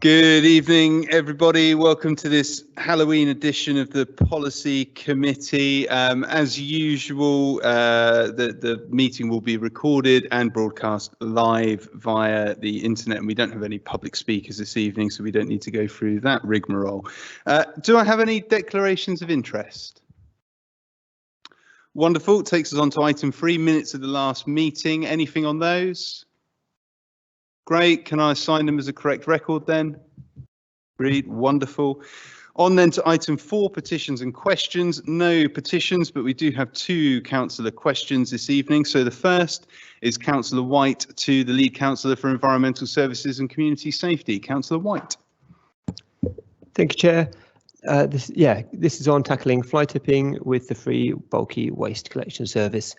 Good evening, everybody. Welcome to this Halloween edition of the Policy Committee. As usual, the meeting will be recorded and broadcast live via the internet, and we don't have any public speakers this evening, so we don't need to go through that rigmarole. Do I have any declarations of interest? Wonderful. It takes us on to item 3, minutes of the last meeting. Anything on those? Great. Can I assign them as a correct record then? Read. Wonderful. On then to item 4, petitions and questions. No petitions, but we do have 2 councillor questions this evening. So the first is Councillor White to the lead councillor for Environmental Services and Community Safety. Councillor White. Thank you, Chair. This is on tackling fly tipping with the free bulky waste collection service.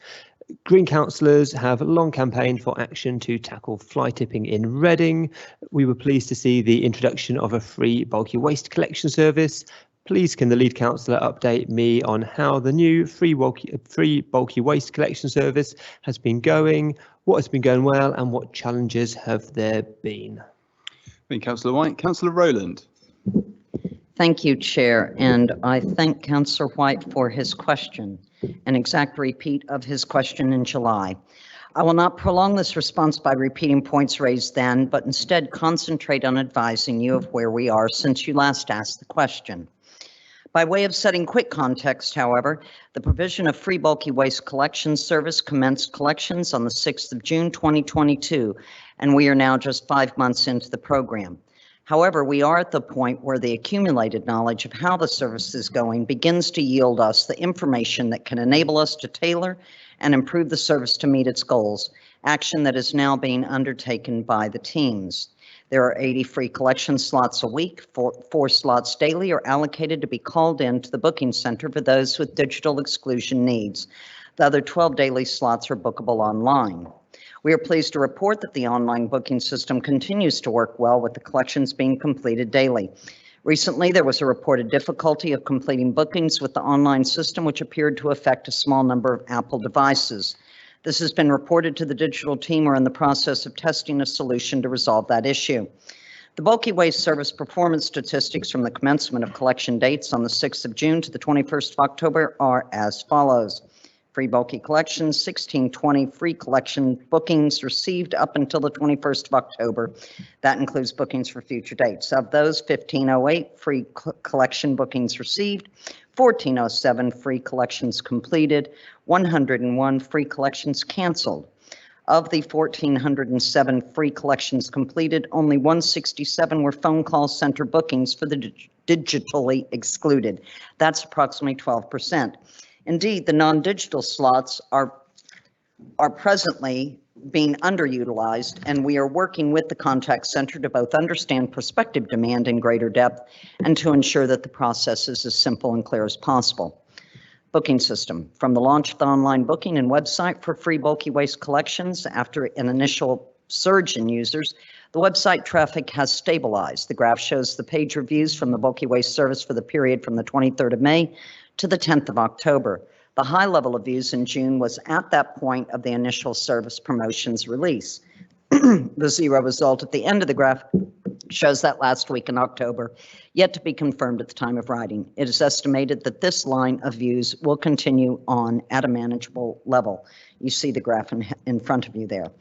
Green councillors have long campaigned for action to tackle fly tipping in Reading. We were pleased to see the introduction of a free bulky waste collection service. Please can the lead councillor update me on how the new free bulky waste collection service has been going, what has been going well and what challenges have there been? Thank you, Councillor White. Councillor Rowland. Thank you, Chair, and I thank Councillor White for his question, an exact repeat of his question in July. I will not prolong this response by repeating points raised then, but instead concentrate on advising you of where we are since you last asked the question. By way of setting quick context, however, the provision of free bulky waste collection service commenced collections on the 6th of June 2022, and we are now just 5 months into the program. However, we are at the point where the accumulated knowledge of how the service is going begins to yield us the information that can enable us to tailor and improve the service to meet its goals, action that is now being undertaken by the teams. There are 80 free collection slots a week. 4 slots daily are allocated to be called in to the booking center for those with digital exclusion needs. The other 12 daily slots are bookable online. We are pleased to report that the online booking system continues to work well with the collections being completed daily. Recently, there was a reported difficulty of completing bookings with the online system, which appeared to affect a small number of Apple devices. This has been reported to the digital team. We're in the process of testing a solution to resolve that issue. The bulky waste service performance statistics from the commencement of collection dates on the 6th of June to the 21st of October are as follows. Free bulky collections, 1620 free collection bookings received up until the 21st of October. That includes bookings for future dates. Of those, 1508 free collection bookings received, 1407 free collections completed, 101 free collections canceled. Of the 1,407 free collections completed, only 167 were phone call center bookings for the digitally excluded. That's approximately 12%. Indeed, the non-digital slots are presently being underutilized, and we are working with the contact center to both understand prospective demand in greater depth and to ensure that the process is as simple and clear as possible. Booking system. From the launch of the online booking and website for free bulky waste collections after an initial surge in users, the website traffic has stabilized. The graph shows the page reviews from the bulky waste service for the period from the 23rd of May to the 10th of October. The high level of views in June was at that point of the initial service promotions release. The zero result at the end of the graph shows that last week in October, yet to be confirmed at the time of writing. It is estimated that this line of views will continue on at a manageable level. You see the graph in front of you there.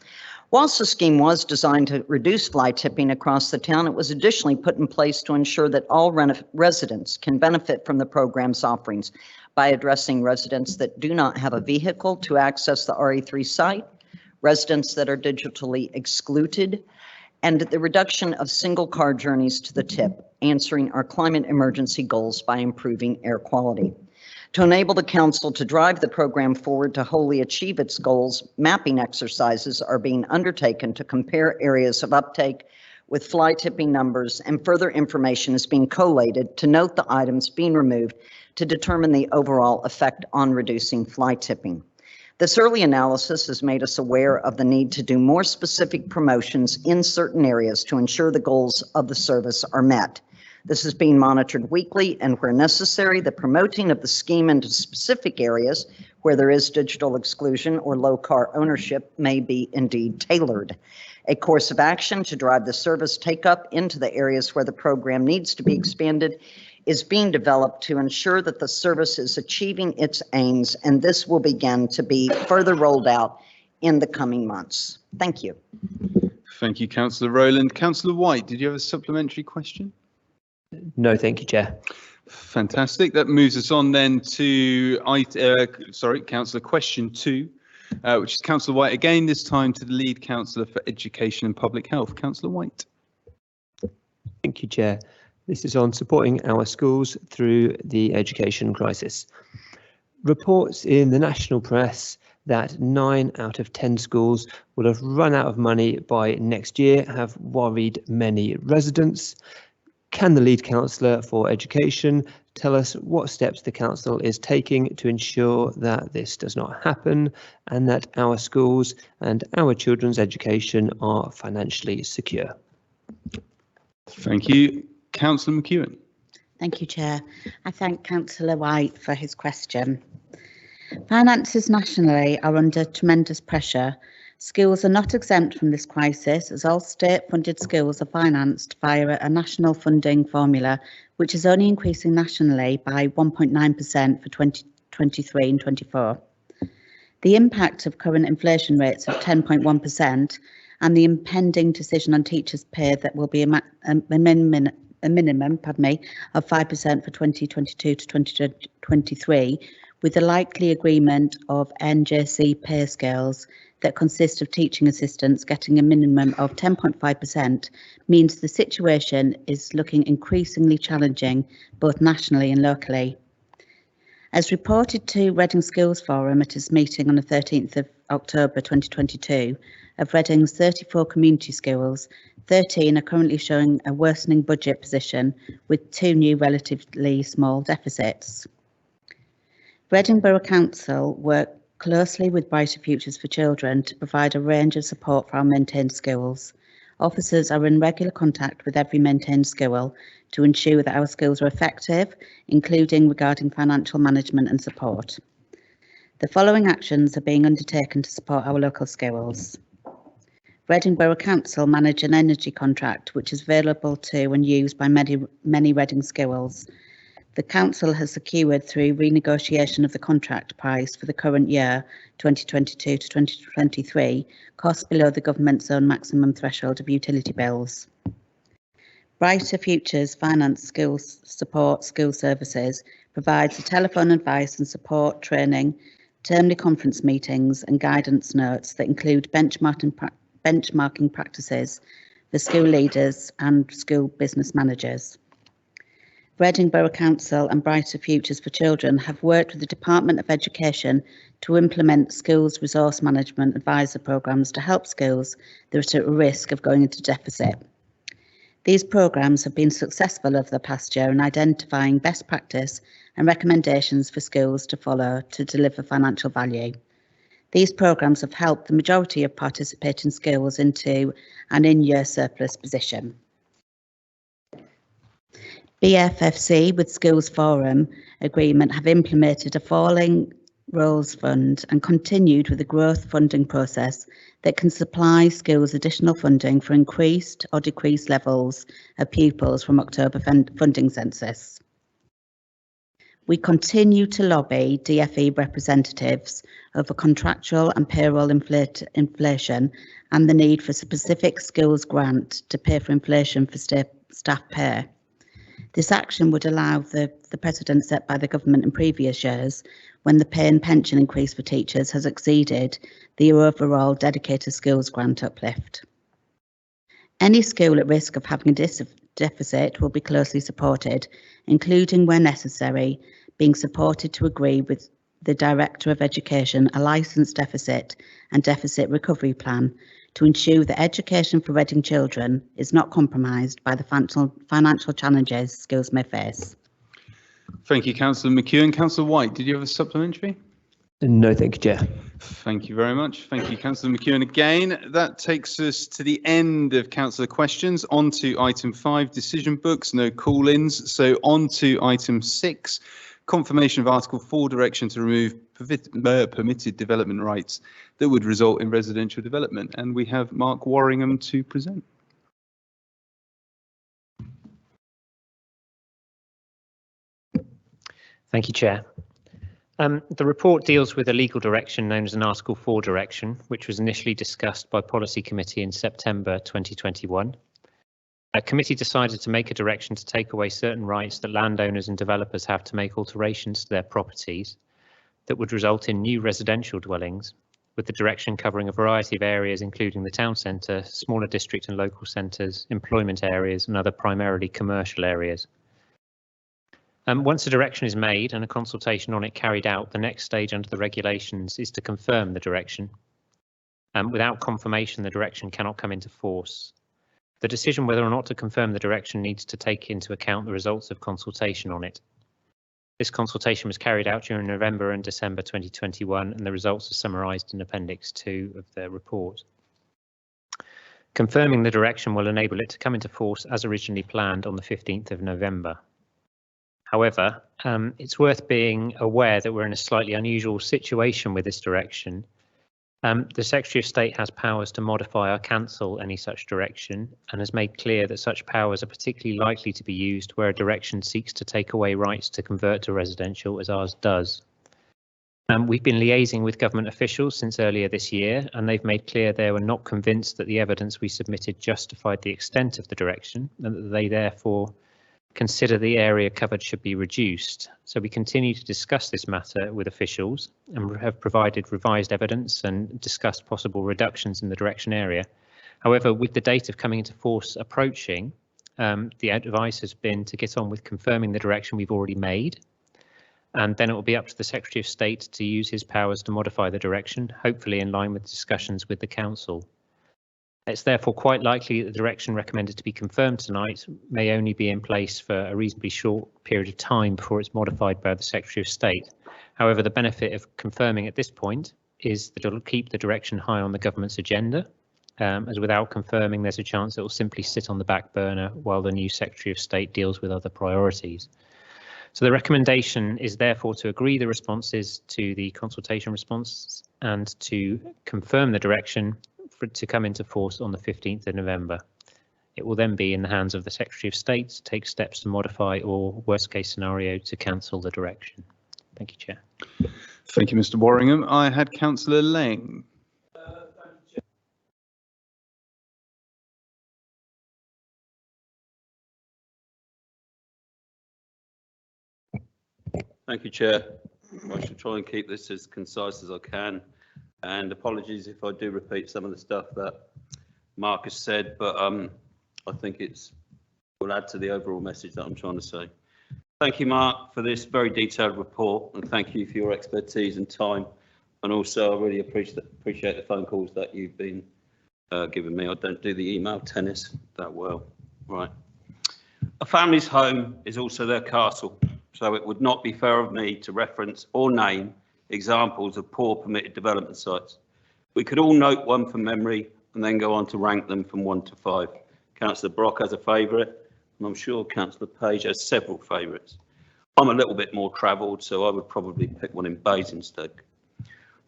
Whilst the scheme was designed to reduce fly tipping across the town, it was additionally put in place to ensure that all residents can benefit from the program's offerings by addressing residents that do not have a vehicle to access the RE3 site, residents that are digitally excluded, and the reduction of single car journeys to the tip, answering our climate emergency goals by improving air quality. To enable the council to drive the program forward to wholly achieve its goals, mapping exercises are being undertaken to compare areas of uptake with fly tipping numbers, and further information is being collated to note the items being removed to determine the overall effect on reducing fly tipping. This early analysis has made us aware of the need to do more specific promotions in certain areas to ensure the goals of the service are met. This is being monitored weekly, and where necessary, the promoting of the scheme into specific areas where there is digital exclusion or low car ownership may be indeed tailored. A course of action to drive the service take-up into the areas where the program needs to be expanded is being developed to ensure that the service is achieving its aims, and this will begin to be further rolled out in the coming months. Thank you. Thank you, Councillor Rowland. Councillor White, did you have a supplementary question? No, thank you, Chair. Fantastic. That moves us on then to Councillor question 2, which is Councillor White again, this time to the lead councillor for Education and Public Health. Councillor White. Thank you, Chair. This is on supporting our schools through the education crisis. Reports in the national press that 9 out of 10 schools will have run out of money by next year have worried many residents. Can the lead councillor for education tell us what steps the council is taking to ensure that this does not happen and that our schools and our children's education are financially secure? Thank you. Councillor McEwen. Thank you, Chair. I thank Councillor White for his question. Finances nationally are under tremendous pressure. Schools are not exempt from this crisis, as all state-funded schools are financed via a national funding formula, which is only increasing nationally by 1.9% for 2023 and 24. The impact of current inflation rates of 10.1% and the impending decision on teachers' pay that will be a minimum of 5% for 2022 to 2023, with the likely agreement of NJC pay scales that consist of teaching assistants getting a minimum of 10.5%, means the situation is looking increasingly challenging both nationally and locally. As reported to Reading Schools Forum at its meeting on the 13th of October 2022, of Reading's 34 community schools, 13 are currently showing a worsening budget position with 2 new relatively small deficits. Reading Borough Council work closely with Brighter Futures for Children to provide a range of support for our maintained schools. Officers are in regular contact with every maintained school to ensure that our schools are effective, including regarding financial management and support. The following actions are being undertaken to support our local schools. Reading Borough Council manage an energy contract which is available to and used by many Reading schools. The Council has secured, through renegotiation of the contract price for the current year, 2022 to 2023, costs below the government's own maximum threshold of utility bills. Brighter Futures Finance Schools Support School Services provides a telephone advice and support training, termly conference meetings and guidance notes that include benchmarking practices for school leaders and school business managers. Reading Borough Council and Brighter Futures for Children have worked with the Department of Education to implement schools resource management advisor programmes to help schools that are at risk of going into deficit. These programmes have been successful over the past year in identifying best practice and recommendations for schools to follow to deliver financial value. These programmes have helped the majority of participating schools into an in-year surplus position. BFFC with Schools Forum agreement have implemented a falling roles fund and continued with a growth funding process that can supply schools additional funding for increased or decreased levels of pupils from October funding census. We continue to lobby DFE representatives over contractual and payroll inflation and the need for a specific skills grant to pay for inflation for staff pay. This action would allow the precedent set by the government in previous years, when the pay and pension increase for teachers has exceeded the overall dedicated skills grant uplift. Any school at risk of having a deficit will be closely supported, including where necessary, being supported to agree with the Director of Education a licensed deficit and deficit recovery plan to ensure that education for Reading children is not compromised by the financial challenges schools may face. Thank you, Councillor McEwen. Councillor White, did you have a supplementary? No, thank you, Chair. Thank you very much. Thank you, Councillor McEwen again. That takes us to the end of councillor questions. On to item 5, decision books, no call-ins. So on to item 6, confirmation of Article 4, direction to remove permitted development rights that would result in residential development. And we have Mark Warringham to present. Thank you, Chair. The report deals with a legal direction known as an Article 4 direction, which was initially discussed by Policy Committee in September 2021. A committee decided to make a direction to take away certain rights that landowners and developers have to make alterations to their properties that would result in new residential dwellings, with the direction covering a variety of areas including the town centre, smaller district and local centres, employment areas and other primarily commercial areas. Once a direction is made and a consultation on it carried out, the next stage under the regulations is to confirm the direction. Without confirmation, the direction cannot come into force. The decision whether or not to confirm the direction needs to take into account the results of consultation on it. This consultation was carried out during November and December 2021, and the results are summarised in Appendix 2 of the report. Confirming the direction will enable it to come into force as originally planned on the 15th of November. However, it's worth being aware that we're in a slightly unusual situation with this direction. The Secretary of State has powers to modify or cancel any such direction and has made clear that such powers are particularly likely to be used where a direction seeks to take away rights to convert to residential, as ours does. We've been liaising with government officials since earlier this year, and they've made clear they were not convinced that the evidence we submitted justified the extent of the direction and that they therefore consider the area covered should be reduced. So we continue to discuss this matter with officials and have provided revised evidence and discussed possible reductions in the direction area. However, with the date of coming into force approaching, the advice has been to get on with confirming the direction we've already made, and then it will be up to the Secretary of State to use his powers to modify the direction, hopefully in line with discussions with the Council. It's therefore quite likely that the direction recommended to be confirmed tonight may only be in place for a reasonably short period of time before it's modified by the Secretary of State. However, the benefit of confirming at this point is that it'll keep the direction high on the government's agenda, as without confirming there's a chance it will simply sit on the back burner while the new Secretary of State deals with other priorities. So the recommendation is therefore to agree the responses to the consultation responses and to confirm the direction for it to come into force on the 15th of November. It will then be in the hands of the Secretary of State to take steps to modify or, worst case scenario, to cancel the direction. Thank you, Chair. Thank you, Mr. Warringham. I had Councillor Lang. Thank you, Chair. I shall try and keep this as concise as I can. And apologies if I do repeat some of the stuff that Mark has said, but I think will add to the overall message that I'm trying to say. Thank you, Mark, for this very detailed report, and thank you for your expertise and time. And also, I really appreciate the phone calls that you've been giving me. I don't do the email tennis that well. Right. A family's home is also their castle, so it would not be fair of me to reference or name examples of poor permitted development sites. We could all note one from memory and then go on to rank them from 1 to 5. Councillor Brock has a favourite, and I'm sure Councillor Page has several favourites. I'm a little bit more travelled, so I would probably pick one in Basingstoke.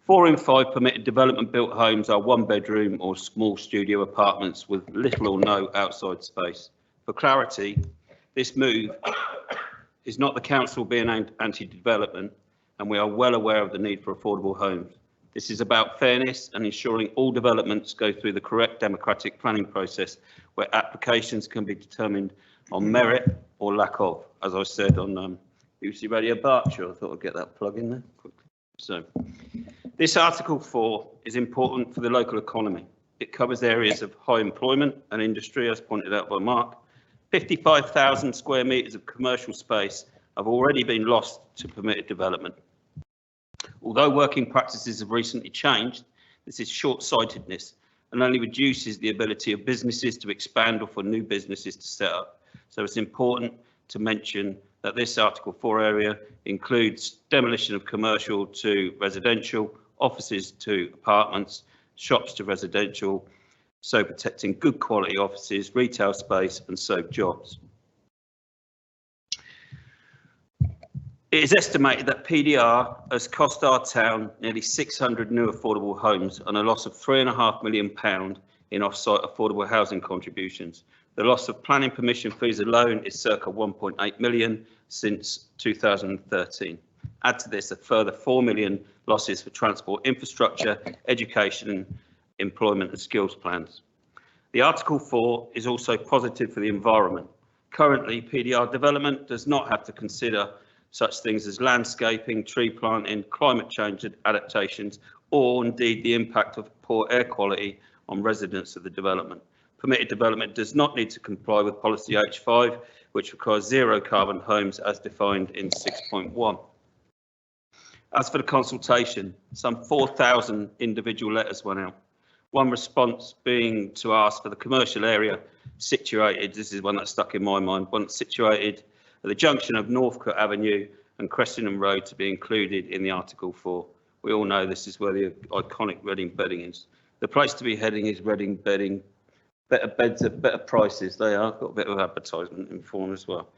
4 in 5 permitted development built homes are 1-bedroom or small studio apartments with little or no outside space. For clarity, this move is not the council being anti-development, and we are well aware of the need for affordable homes. This is about fairness and ensuring all developments go through the correct democratic planning process where applications can be determined on merit or lack of. As I said on BBC Radio Berkshire, I thought I'd get that plug in there quickly. So, this Article 4 is important for the local economy. It covers areas of high employment and industry, as pointed out by Mark. 55,000 square metres of commercial space have already been lost to permitted development. Although working practices have recently changed, this is short-sightedness and only reduces the ability of businesses to expand or for new businesses to set up. So it's important to mention that this Article 4 area includes demolition of commercial to residential, offices to apartments, shops to residential, so protecting good quality offices, retail space and so jobs. It is estimated that PDR has cost our town nearly 600 new affordable homes and a loss of £3.5 million in off-site affordable housing contributions. The loss of planning permission fees alone is circa 1.8 million since 2013. Add to this a further 4 million losses for transport infrastructure, education, employment and skills plans. The Article 4 is also positive for the environment. Currently, PDR development does not have to consider such things as landscaping, tree planting, climate change adaptations, or indeed the impact of poor air quality on residents of the development. Permitted development does not need to comply with Policy H5, which requires zero carbon homes as defined in 6.1. As for the consultation, some 4,000 individual letters went out. One response being to ask for the commercial area situated, this is one that stuck in my mind, one situated at the junction of Northcote Avenue and Cressingham Road to be included in the Article 4. We all know this is where the iconic Reading bedding is. The place to be heading is Reading bedding, better beds at better prices. They are, got a bit of advertisement in form as well.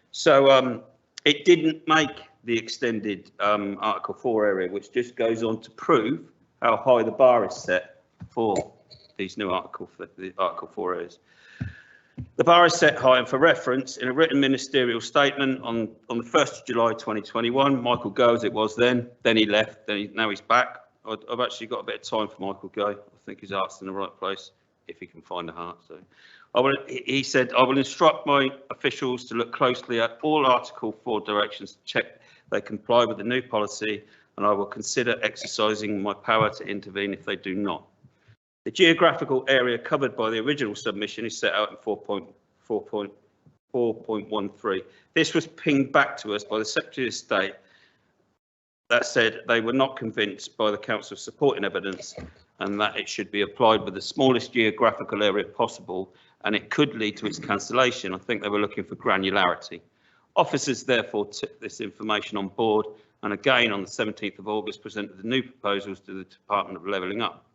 So it didn't make the extended Article 4 area, which just goes on to prove how high the bar is set for these new Article 4 areas. The bar is set high, and for reference, in a written ministerial statement on the 1st of July 2021, Michael Gove, as it was then he left, now he's back. I've actually got a bit of time for Michael Gove. I think his heart's in the right place, if he can find a heart. So, he said, I will instruct my officials to look closely at all Article 4 directions to check they comply with the new policy, and I will consider exercising my power to intervene if they do not. The geographical area covered by the original submission is set out in 4.13. This was pinged back to us by the Secretary of State that said they were not convinced by the Council's supporting evidence and that it should be applied with the smallest geographical area possible, and it could lead to its cancellation. I think they were looking for granularity. Officers therefore took this information on board and again on the 17th of August presented the new proposals to the Department of Levelling Up.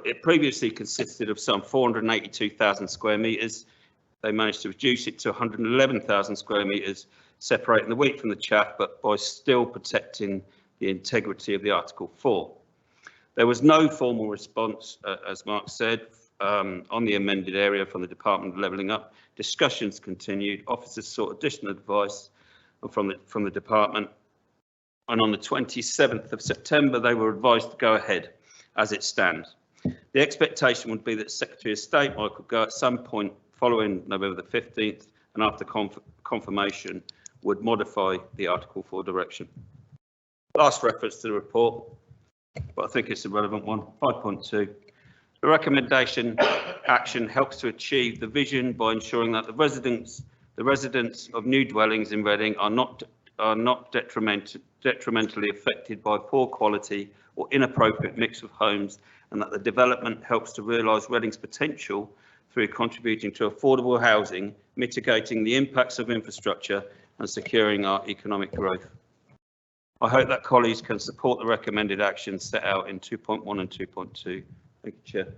It previously consisted of some 482,000 square metres. They managed to reduce it to 111,000 square metres, separating the wheat from the chaff, but by still protecting the integrity of the Article 4. There was no formal response, as Mark said, on the amended area from the Department of Levelling Up. Discussions continued. Officers sought additional advice from the department, and on the 27th of September, they were advised to go ahead as it stands. The expectation would be that Secretary of State Michael Gove at some point following November the 15th and after confirmation would modify the Article 4 direction. Last reference to the report, but I think it's a relevant one, 5.2. The recommendation action helps to achieve the vision by ensuring that the residents of new dwellings in Reading are not detrimentally affected by poor quality or inappropriate mix of homes, and that the development helps to realise Reading's potential through contributing to affordable housing, mitigating the impacts of infrastructure and securing our economic growth. I hope that colleagues can support the recommended actions set out in 2.1 and 2.2. Thank you, Chair.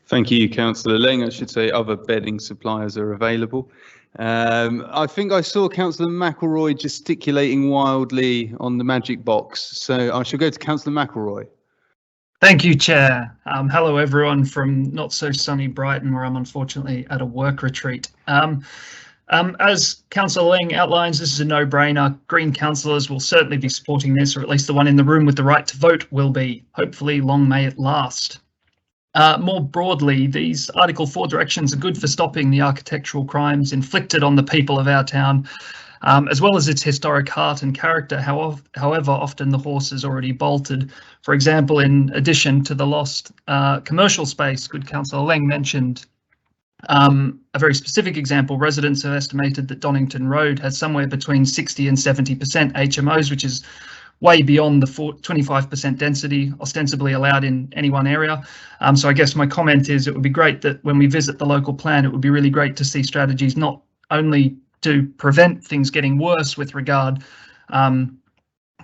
Thank you, Councillor Ling. I should say other bedding suppliers are available. I think I saw Councillor McElroy gesticulating wildly on the magic box, so I shall go to Councillor McElroy. Thank you, Chair. Hello, everyone from not so sunny Brighton, where I'm unfortunately at a work retreat. As Councillor Ling outlines, this is a no-brainer. Green councillors will certainly be supporting this, or at least the one in the room with the right to vote will be. Hopefully, long may it last. More broadly, these Article 4 directions are good for stopping the architectural crimes inflicted on the people of our town, as well as its historic heart and character. However, often the horse is already bolted. For example, in addition to the lost commercial space, good Councillor Ling mentioned a very specific example. Residents have estimated that Donington Road has somewhere between 60 and 70% HMOs, which is way beyond the 25% density ostensibly allowed in any one area. So I guess my comment is it would be great that when we visit the local plan, it would be really great to see strategies not only to prevent things getting worse with regard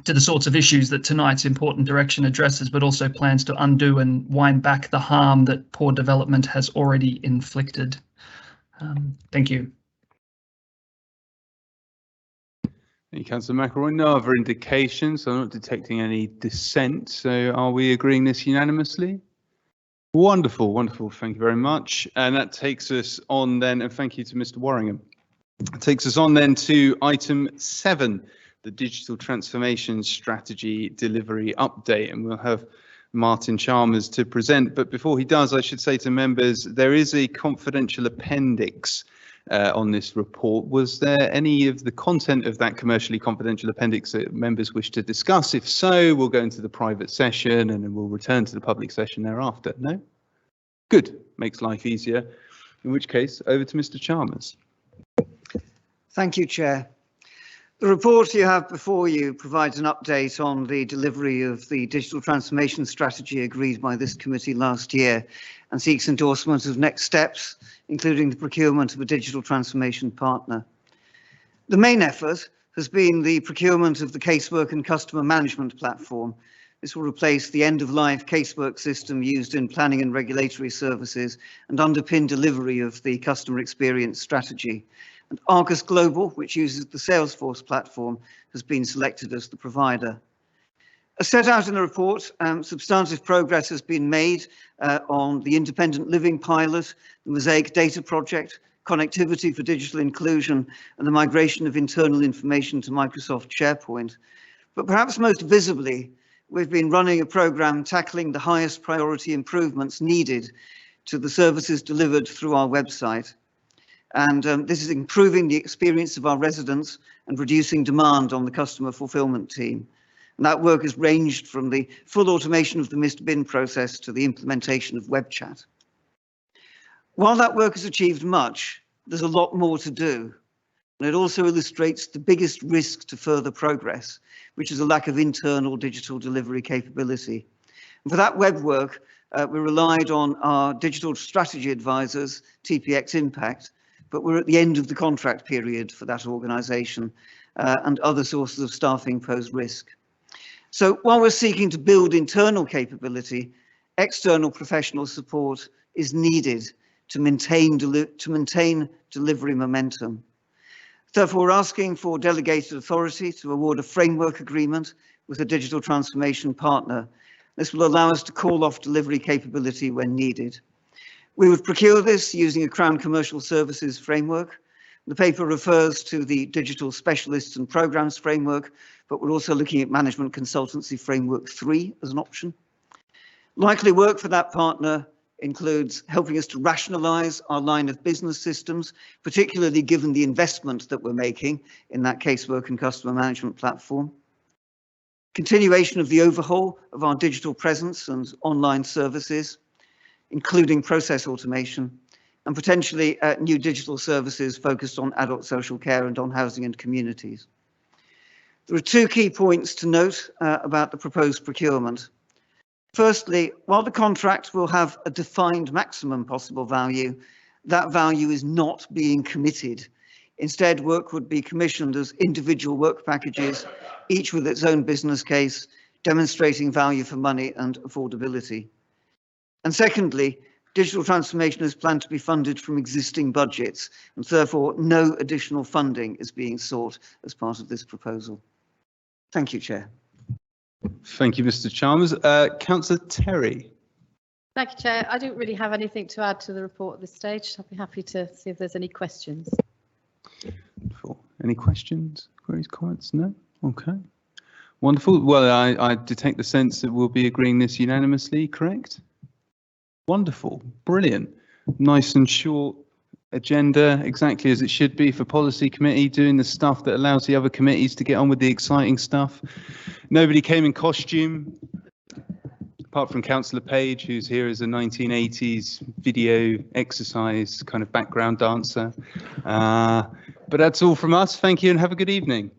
to the sorts of issues that tonight's important direction addresses, but also plans to undo and wind back the harm that poor development has already inflicted. Thank you. Thank you, Councillor McElroy. No other indications. I'm not detecting any dissent. So are we agreeing this unanimously? Wonderful, wonderful. Thank you very much. And that takes us on then, and thank you to Mr. Warringham. It takes us on then to item 7, the Digital Transformation Strategy Delivery Update. And we'll have Martin Chalmers to present. But before he does, I should say to members, there is a confidential appendix on this report. Was there any of the content of that commercially confidential appendix that members wish to discuss? If so, we'll go into the private session and then we'll return to the public session thereafter. No? Good. Makes life easier. In which case, over to Mr. Chalmers. Thank you, Chair. The report you have before you provides an update on the delivery of the digital transformation strategy agreed by this committee last year and seeks endorsement of next steps, including the procurement of a digital transformation partner. The main effort has been the procurement of the casework and customer management platform. This will replace the end-of-life casework system used in planning and regulatory services and underpin delivery of the customer experience strategy. And Argus Global, which uses the Salesforce platform, has been selected as the provider. As set out in the report, substantive progress has been made on the independent living pilot, the Mosaic data project, connectivity for digital inclusion, and the migration of internal information to Microsoft SharePoint. But perhaps most visibly, we've been running a program tackling the highest priority improvements needed to the services delivered through our website. And this is improving the experience of our residents and reducing demand on the customer fulfillment team. And that work has ranged from the full automation of the missed bin process to the implementation of web chat. While that work has achieved much, there's a lot more to do. And it also illustrates the biggest risk to further progress, which is a lack of internal digital delivery capability. And for that web work, we relied on our digital strategy advisors, TPX Impact, but we're at the end of the contract period for that organisation, and other sources of staffing pose risk. So while we're seeking to build internal capability, external professional support is needed to maintain delivery momentum. Therefore, we're asking for delegated authority to award a framework agreement with a digital transformation partner. This will allow us to call off delivery capability when needed. We would procure this using a Crown Commercial Services framework. The paper refers to the Digital Specialists and Programmes framework, but we're also looking at Management Consultancy Framework 3 as an option. Likely work for that partner includes helping us to rationalise our line of business systems, particularly given the investment that we're making in that casework and customer management platform. Continuation of the overhaul of our digital presence and online services, including process automation, and potentially new digital services focused on adult social care and on housing and communities. There are 2 key points to note about the proposed procurement. Firstly, while the contract will have a defined maximum possible value, that value is not being committed. Instead, work would be commissioned as individual work packages, each with its own business case, demonstrating value for money and affordability. And secondly, digital transformation is planned to be funded from existing budgets, and therefore no additional funding is being sought as part of this proposal. Thank you, Chair. Thank you, Mr. Chalmers. Councillor Terry. Thank you, Chair. I don't really have anything to add to the report at this stage. I'll be happy to see if there's any questions. Any questions, queries, comments? No? Okay. Wonderful. Well, I detect the sense that we'll be agreeing this unanimously, correct? Wonderful. Brilliant. Nice and short agenda, exactly as it should be for policy committee, doing the stuff that allows the other committees to get on with the exciting stuff. Nobody came in costume, apart from Councillor Page, who's here as a 1980s video exercise kind of background dancer. But that's all from us. Thank you and have a good evening.